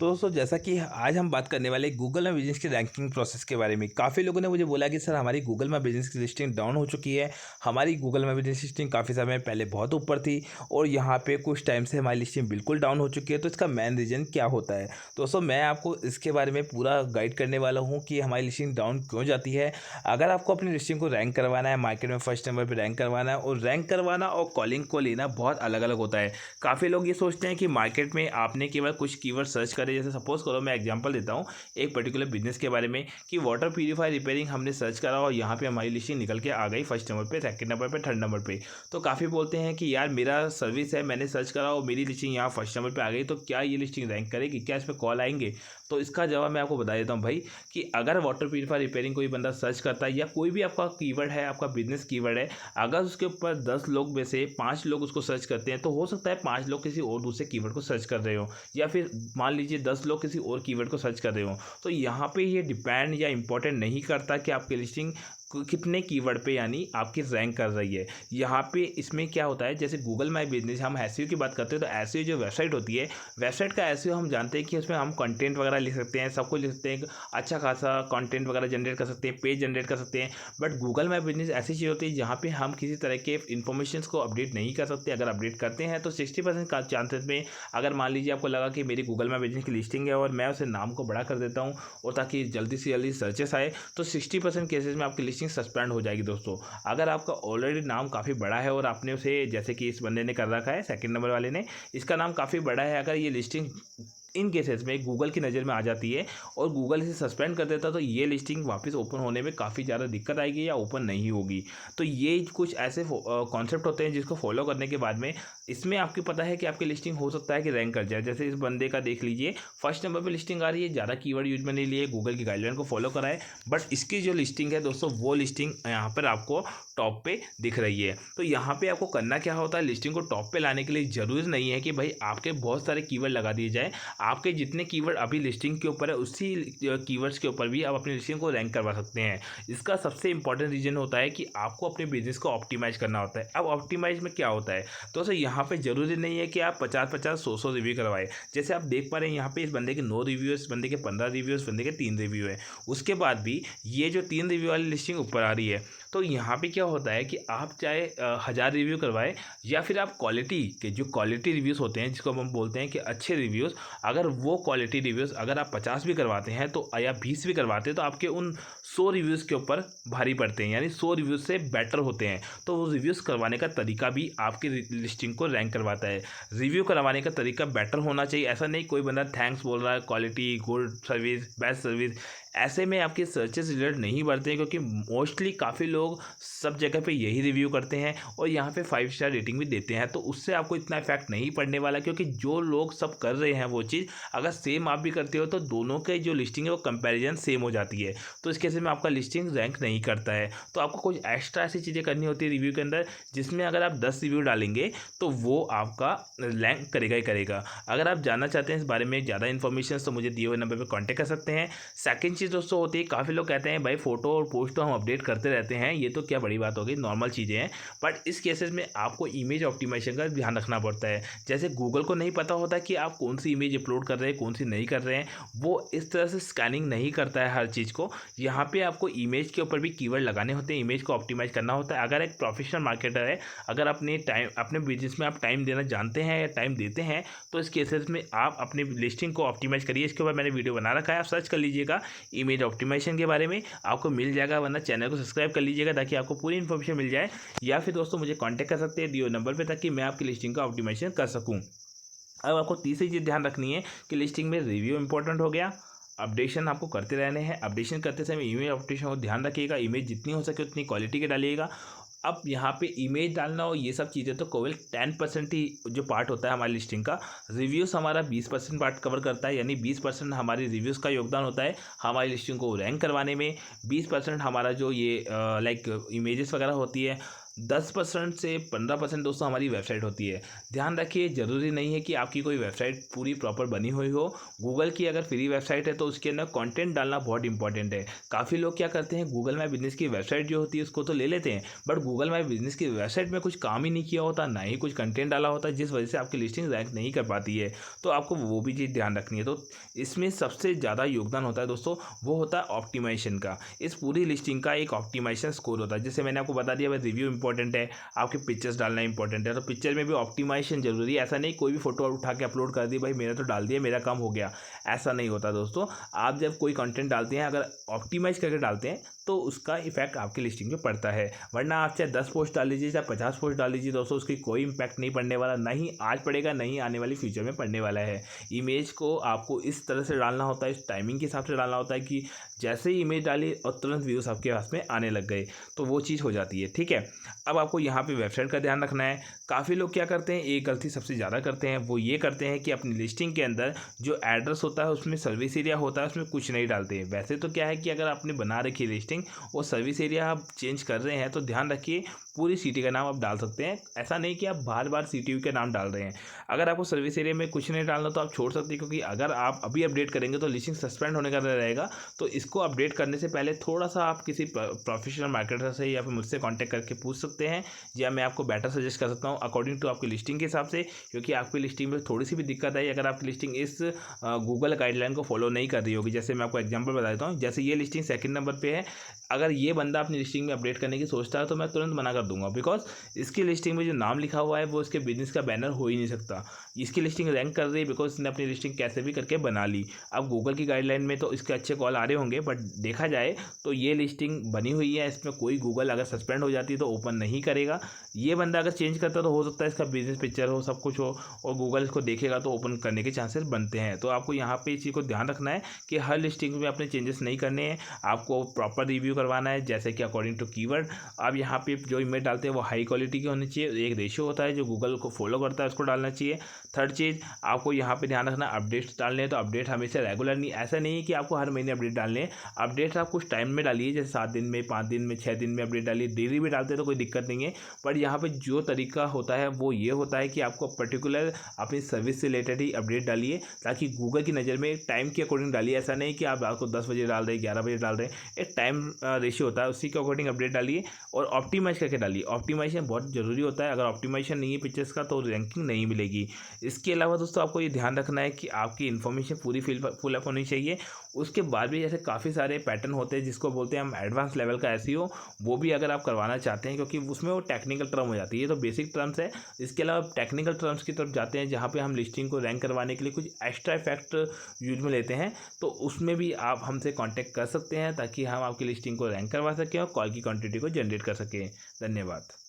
तो दोस्तों जैसा कि आज हम बात करने वाले गूगल में बिजनेस की रैंकिंग प्रोसेस के बारे में। काफ़ी लोगों ने मुझे बोला कि सर हमारी गूगल में बिजनेस की लिस्टिंग डाउन हो चुकी है। हमारी गूगल में बिजनेस लिस्टिंग काफ़ी समय पहले बहुत ऊपर थी और यहाँ पे कुछ टाइम से हमारी लिस्टिंग बिल्कुल डाउन हो चुकी है। तो इसका मेन रीज़न क्या होता है दोस्तों, मैं आपको इसके बारे में पूरा गाइड करने वाला हूँ कि हमारी लिस्टिंग डाउन क्यों जाती है। अगर आपको अपनी लिस्टिंग को रैंक करवाना है, मार्केट में फर्स्ट नंबर पर रैंक करवाना है, और रैंक करवाना और कॉलिंग को लेना बहुत अलग अलग होता है। काफ़ी लोग ये सोचते हैं कि मार्केट में आपने केवल कुछ कीवर्ड सर्च करे, जैसे सपोज करो मैं एग्जांपल देता हूँ एक पर्टिकुलर बिजनेस के बारे में कि वाटर प्यूरीफायर रिपेयरिंग हमने सर्च करा और यहाँ पे हमारी लिस्टिंग निकल के आ गई फर्स्ट नंबर पे, सेकंड नंबर पे, थर्ड नंबर पे। तो काफ़ी बोलते हैं कि यार मेरा सर्विस है, मैंने सर्च करा और मेरी लिस्टिंग यहाँ फर्स्ट नंबर पे आ गई, तो क्या ये लिस्टिंग रैंक करेगी, क्या इस पर कॉल आएंगे? तो इसका जवाब मैं आपको बता देता हूँ भाई कि अगर वाटर प्यूरीफायर रिपेयरिंग कोई बंदा सर्च करता है या कोई भी आपका कीवर्ड है, आपका बिजनेस कीवर्ड है, अगर उसके ऊपर 10 लोग में से 5 लोग उसको सर्च करते हैं तो हो सकता है 5 लोग किसी और दूसरे कीवर्ड को सर्च कर रहे हो, या फिर मान लीजिए 10 लोग किसी और कीवर्ड को सर्च कर रहे हो। तो यहाँ पे ये डिपेंड या इंपॉर्टेंट नहीं करता कि आपकी लिस्टिंग कितने कीवर्ड पे यानी आपकी रैंक कर रही है। यहाँ पे इसमें क्या होता है, जैसे गूगल माई बिजनेस हम एसईओ की बात करते हैं, तो एसईओ जो वेबसाइट होती है, वेबसाइट का एसईओ हम जानते हैं कि उसमें हम कंटेंट वगैरह लिख सकते हैं, सब कुछ लिख सकते हैं, अच्छा खासा कंटेंट वगैरह जनरेट कर सकते हैं, पेज जनरेट कर सकते हैं। बट गूगल माई बिजनेस ऐसी चीज़ होती है जहाँ पे हम किसी तरह के इन्फॉर्मेशन को अपडेट नहीं कर सकते। अगर अपडेट करते हैं तो 60% का चांसेस में, अगर मान लीजिए आपको लगा कि मेरी गूगल माई बिजनेस की लिस्टिंग है और मैं उसे नाम को बड़ा कर देता हूँ और ताकि जल्दी से जल्दी सर्चेस आए, तो 60% केसेस में आपकी लिस्टिंग सस्पेंड हो जाएगी दोस्तों। अगर आपका ऑलरेडी नाम काफ़ी बड़ा है और आपने उसे, जैसे कि इस बंदे ने कर रखा है, सेकंड नंबर वाले ने, इसका नाम काफ़ी बड़ा है, अगर ये लिस्टिंग इन केसेस में गूगल की नज़र में आ जाती है और गूगल इसे सस्पेंड कर देता, तो ये लिस्टिंग वापस ओपन होने में काफ़ी ज़्यादा दिक्कत आएगी या ओपन नहीं होगी। तो ये कुछ ऐसे कॉन्सेप्ट होते हैं जिसको फॉलो करने के बाद में इसमें आपको पता है कि आपकी लिस्टिंग हो सकता है कि रैंक कर जाए। जैसे इस बंदे का देख लीजिए, फर्स्ट नंबर पर लिस्टिंग आ रही है, ज़्यादा कीवर्ड यूज में नहीं लिए, गूगल की गाइडलाइन को फॉलो कराए, बट इसकी जो लिस्टिंग है दोस्तों, वो लिस्टिंग यहाँ पर आपको टॉप पे दिख रही है। तो यहाँ पे आपको करना क्या होता है, लिस्टिंग को टॉप पे लाने के लिए ज़रूरी नहीं है कि भाई आपके बहुत सारे कीवर्ड लगा दिए जाए। आपके जितने कीवर्ड अभी लिस्टिंग के ऊपर है उसी कीवर्ड्स के ऊपर भी आप अपनी लिस्टिंग को रैंक करवा सकते हैं। इसका सबसे इंपॉर्टेंट रीजन होता है कि आपको अपने बिजनेस को ऑप्टिमाइज करना होता है। अब ऑप्टिमाइज में क्या होता है दोस्तों, यहाँ पे जरूरी नहीं है कि आप 50-50, 100-100 रिव्यू करवाए। जैसे आप देख पा रहे हैं यहाँ पे इस बंदे के 9 रिव्यू है, इस बंदे के 15 रिव्यू, इस बंदे के 3 रिव्यू है। उसके बाद भी ये जो 3 रिव्यू वाली लिस्टिंग ऊपर आ रही है, तो यहाँ पे क्या होता है कि आप चाहे 1000 रिव्यू करवाएं या फिर आप क्वालिटी के, जो क्वालिटी रिव्यूज़ होते हैं जिसको हम बोलते हैं कि अच्छे रिव्यूज़, अगर वो क्वालिटी रिव्यूज़ अगर आप 50 भी करवाते हैं तो, या 20 भी करवाते हैं, तो आपके उन 100 रिव्यूज़ के ऊपर भारी पड़ते हैं, यानी 100 रिव्यूज़ से बेटर होते हैं। तो वो रिव्यूज़ करवाने का तरीका भी आपकी लिस्टिंग को रैंक करवाता है। रिव्यू करवाने का तरीका बेटर होना चाहिए, ऐसा नहीं कोई बंदा थैंक्स बोल रहा है, quality, good service, best service, ऐसे में आपके सर्चेस रिजल्ट नहीं बढ़ते हैं, क्योंकि मोस्टली काफ़ी लोग सब जगह पे यही रिव्यू करते हैं और यहाँ पे 5 स्टार रेटिंग भी देते हैं। तो उससे आपको इतना इफेक्ट नहीं पड़ने वाला, क्योंकि जो लोग सब कर रहे हैं वो चीज़ अगर सेम आप भी करते हो तो दोनों के जो लिस्टिंग है वो कंपैरिजन सेम हो जाती है। तो इस केस में आपका लिस्टिंग रैंक नहीं करता है। तो आपको कुछ एक्स्ट्रा ऐसी चीज़ें करनी होती है रिव्यू के अंदर, जिसमें अगर आप 10 रिव्यू डालेंगे तो वो आपका रैंक करेगा ही करेगा। अगर आप जानना चाहते हैं इस बारे में ज़्यादा इन्फॉर्मेशन, तो मुझे दिए हुए नंबर पर कॉन्टैक्ट कर सकते हैं। सेकेंड चीज़ दोस्तों होती है, काफ़ी लोग कहते हैं भाई फोटो और पोस्ट तो हम अपडेट करते रहते हैं, ये तो क्या बड़ी बात होगी, नॉर्मल चीज़ें हैं। बट इस केसेस में आपको इमेज ऑप्टिमाइजेशन का ध्यान रखना पड़ता है। जैसे गूगल को नहीं पता होता कि आप कौन सी इमेज अपलोड कर रहे हैं, कौन सी नहीं कर रहे हैं, वो इस तरह से स्कैनिंग नहीं करता है हर चीज़ को। यहाँ पे आपको इमेज के ऊपर भी कीवर्ड लगाने होते हैं, इमेज को ऑप्टिमाइज करना होता है। अगर एक प्रोफेशनल मार्केटर है, अगर अपने बिजनेस में आप टाइम देना जानते हैं या टाइम देते हैं, तो इस केसेस में आप अपनी लिस्टिंग को ऑप्टिमाइज करिए। इसके ऊपर मैंने वीडियो बना रखा है, आप सर्च कर लीजिएगा इमेज ऑप्टिमाइजेशन के बारे में, आपको मिल जाएगा, वरना चैनल को सब्सक्राइब कर लीजिएगा ताकि आपको पूरी इन्फॉर्मेशन मिल जाए। या फिर दोस्तों मुझे कांटेक्ट कर सकते हैं दिए नंबर पे, ताकि मैं आपकी लिस्टिंग का ऑप्टिमाइजेशन कर सकूं। अब आपको तीसरी चीज़ ध्यान रखनी है कि लिस्टिंग में रिव्यू इंपॉर्टेंट हो गया, अपडेशन आपको करते रहने हैं। अपडेशन करते समय इमेज अपडेशन को ध्यान रखिएगा, इमेज जितनी हो सके उतनी क्वालिटी के डालिएगा। अब यहाँ पे इमेज डालना और ये सब चीज़ें तो केवल 10% ही जो पार्ट होता है हमारी लिस्टिंग का। रिव्यूज़ हमारा 20% पार्ट कवर करता है, यानी 20% हमारी रिव्यूज़ का योगदान होता है हमारी लिस्टिंग को रैंक करवाने में। 20% हमारा जो ये लाइक इमेजेस वगैरह होती है, 10% से 15% दोस्तों हमारी वेबसाइट होती है। ध्यान रखिए, ज़रूरी नहीं है कि आपकी कोई वेबसाइट पूरी प्रॉपर बनी हुई हो। गूगल की अगर फ्री वेबसाइट है तो उसके अंदर कंटेंट डालना बहुत इंपॉर्टेंट है। काफ़ी लोग क्या करते हैं, गूगल माई बिज़नेस की वेबसाइट जो होती है उसको तो ले लेते हैं, बट गूगल माई बिज़नेस की वेबसाइट में कुछ काम ही नहीं किया होता, ना ही कुछ कंटेंट डाला होता, जिस वजह से आपकी लिस्टिंग रैंक नहीं कर पाती है। तो आपको वो भी चीज़ ध्यान रखनी है। तो इसमें सबसे ज़्यादा योगदान होता है दोस्तों, वो होता है ऑप्टिमाइजेशन का। इस पूरी लिस्टिंग का एक ऑप्टिमाइजेशन स्कोर होता है। जैसे मैंने आपको बता दिया, भाई रिव्यू इंपॉर्टेंट है, आपके पिक्चर्स डालना इंपॉर्टेंट है, तो पिक्चर में भी ऑप्टिमाइजेशन जरूरी है। ऐसा नहीं कोई भी फोटो उठा के अपलोड कर दी, भाई मेरा तो डाल दिया, मेरा काम हो गया, ऐसा नहीं होता दोस्तों। आप जब कोई कंटेंट डालते हैं, अगर ऑप्टिमाइज करके डालते हैं तो उसका इफेक्ट आपकी लिस्टिंग पे पड़ता है। वरना आप चाहे 10 पोस्ट डाल लीजिए, चाहे 50 पोस्ट डाल लीजिए दोस्तों, उसकी कोई इम्पैक्ट नहीं पड़ने वाला, ना ही आज पड़ेगा, ना ही आने वाली फ्यूचर में पड़ने वाला है। इमेज को आपको इस तरह से डालना होता है, इस टाइमिंग के हिसाब से डालना होता है कि जैसे ही इमेज डाली और तुरंत व्यूज़ आपके पास में आने लग गए, तो वो चीज़ हो जाती है। ठीक है, अब आपको यहाँ पे वेबसाइट का ध्यान रखना है। काफ़ी लोग क्या करते हैं, एक गलती सबसे ज़्यादा करते हैं, वो ये करते हैं कि अपनी लिस्टिंग के अंदर जो एड्रेस होता है उसमें सर्विस एरिया होता है, उसमें कुछ नहीं डालते हैं। वैसे तो क्या है कि अगर आपने बना रखी है लिस्टिंग और सर्विस एरिया आप चेंज कर रहे हैं, तो ध्यान रखिए पूरी सिटी का नाम आप डाल सकते हैं। ऐसा नहीं कि आप बार बार सिटी के नाम डाल रहे हैं। अगर आपको सर्विस एरिया में कुछ नहीं डालना तो आप छोड़ सकते हैं, क्योंकि अगर आप अभी अपडेट करेंगे तो लिस्टिंग सस्पेंड होने का डर रहेगा। तो इसको अपडेट करने से पहले थोड़ा सा आप किसी प्रोफेशनल मार्केटर से या फिर मुझसे कॉन्टैक्ट करके पूछ सकते हैं, या मैं आपको बेटर सजेस्ट कर सकता हूँ अकॉर्डिंग टू आपकी लिस्टिंग के हिसाब से। क्योंकि आपकी लिस्टिंग में थोड़ी सी भी दिक्कत आई, अगर आपकी लिस्टिंग इस गूगल गाइडलाइन को फॉलो नहीं कर रही होगी, जैसे मैं आपको एग्जांपल बता देता हूँ, जैसे ये लिस्टिंग सेकंड नंबर पे है, अगर ये बंदा अपनी लिस्टिंग में अपडेट करने की सोचता है तो मैं तुरंत मना कर दूंगा, बिकॉज इसकी लिस्टिंग में जो नाम लिखा हुआ है वो इसके बिजनेस का बैनर हो ही नहीं सकता। इसकी लिस्टिंग रैंक कर रही है बिकॉज इसने अपनी लिस्टिंग कैसे भी करके बना ली। अब गूगल की गाइडलाइन में तो इसके अच्छे कॉल आ रहे होंगे, बट देखा जाए तो ये लिस्टिंग बनी हुई है, इसमें कोई गूगल अगर सस्पेंड हो जाती है तो ओपन नहीं करेगा। ये बंदा अगर चेंज करता तो हो सकता है इसका बिजनेस पिक्चर हो, सब कुछ हो, और गूगल इसको देखेगा तो ओपन करने के चांसेस बनते हैं। तो आपको यहाँ पे इस चीज़ को ध्यान रखना है कि हर लिस्टिंग में अपने चेंजेस नहीं करने हैं, आपको प्रॉपर रिव्यू करवाना है, जैसे कि अकॉर्डिंग टू कीवर्ड। आप यहाँ पे जो इमेज डालते हैं वो हाई क्वालिटी की होनी चाहिए, एक रेशियो होता है जो गूगल को फॉलो करता है, उसको डालना चाहिए। थर्ड चीज़ आपको यहाँ पे ध्यान रखना, अपडेट्स डालने हैं तो अपडेट हमेशा रेगुलर नहीं, ऐसा नहीं है कि आपको हर महीने अपडेट डालने हैं। अपडेट्स आप कुछ टाइम में डालिए, जैसे 7 दिन में, 5 दिन में, 6 दिन में अपडेट डालिए। डेली भी डालते हैं तो कोई दिक्कत नहीं है, पर यहाँ पे जो तरीका होता है वो ये होता है कि आपको पर्टिकुलर अपनी सर्विस से रिलेटेड ही अपडेट डालिए, ताकि गूगल की नज़र में टाइम के अकॉर्डिंग डालिए। ऐसा नहीं कि आप रात को 10 बजे डाल रहे हैं, 11 बजे डाल रहे हैं, एक टाइम रेशियो होता है, उसी के अकॉर्डिंग अपडेट डालिए और ऑप्टिमाइज करके डालिए। ऑप्टिमाइजेशन बहुत ज़रूरी होता है, अगर ऑप्टिमाइजेशन नहीं है पिक्चर्स का तो रैंकिंग नहीं मिलेगी। इसके अलावा दोस्तों आपको ये ध्यान रखना है कि आपकी इन्फॉर्मेशन पूरी फुल अप होनी चाहिए। उसके बाद भी ऐसे काफ़ी सारे पैटर्न होते हैं जिसको बोलते हैं हम एडवांस लेवल का एसईओ, वो भी अगर आप करवाना चाहते हैं, क्योंकि उसमें वो टेक्निकल टर्म हो जाती है, तो बेसिक टर्म्स है। इसके अलावा टेक्निकल टर्म्स की तरफ जाते हैं जहाँ पे हम लिस्टिंग को रैंक करवाने के लिए कुछ एक्स्ट्रा इफेक्ट यूज में लेते हैं, तो उसमें भी आप हमसे कांटेक्ट कर सकते हैं ताकि हम आपकी लिस्टिंग को रैंक करवा सकें और कॉल की क्वांटिटी को जनरेट कर सकें। धन्यवाद।